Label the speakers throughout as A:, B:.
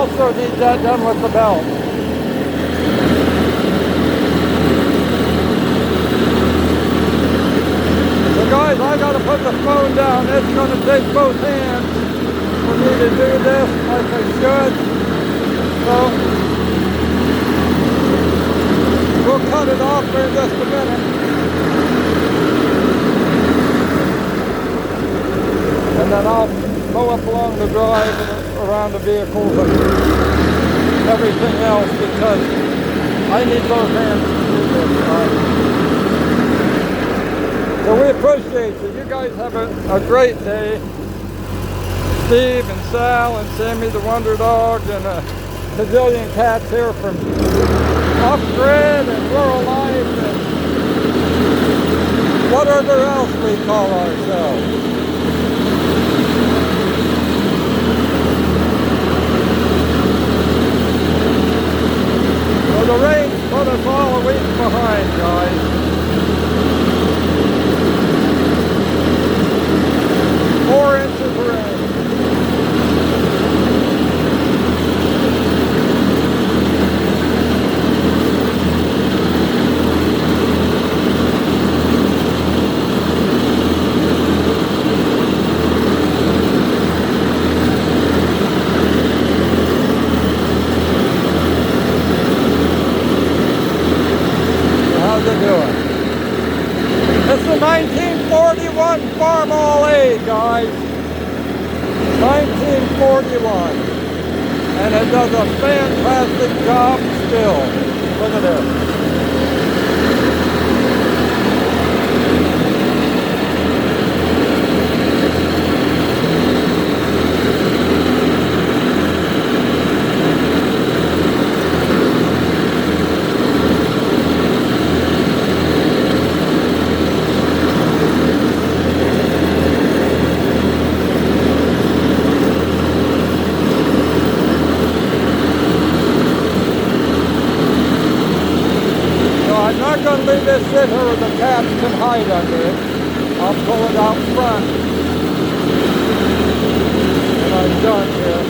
A: also needs that done with the belt. So guys, I gotta put the phone down. It's gonna take both hands for me to do this like I should. So we'll cut it off for just a minute. And then I'll go up along the drive and around the vehicles and everything else because I need both hands to do this. So we appreciate you. You guys have a great day. Steve and Sal and Sammy the Wonder Dog and a gazillion cats here from Off Grid and Rural Life and whatever else we call ourselves. So the rain's put us all a week behind, guys. 4 inches of rain. How's it doing? It's the 1941 Farm All A, guys. 1941. And it does a fantastic job still. Look at this. I'm not going to leave this sit here where the cats can hide under it. I'll pull it out front when I'm done here.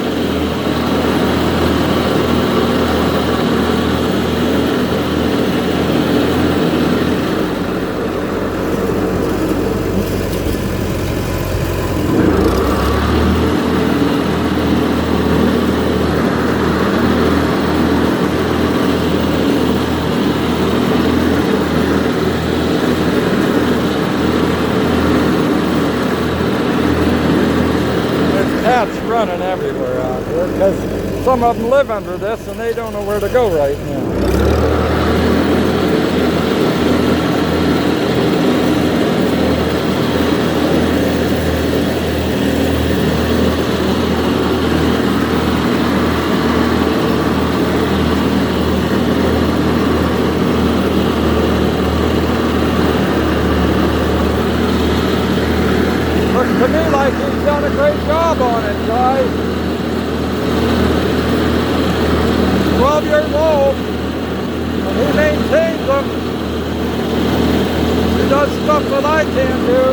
A: Cats running everywhere out here because some of them live under this and they don't know where to go right now. Looks to me like he's done a great job on it, guys. 12 years old, and he maintains them. He does stuff that I can't do.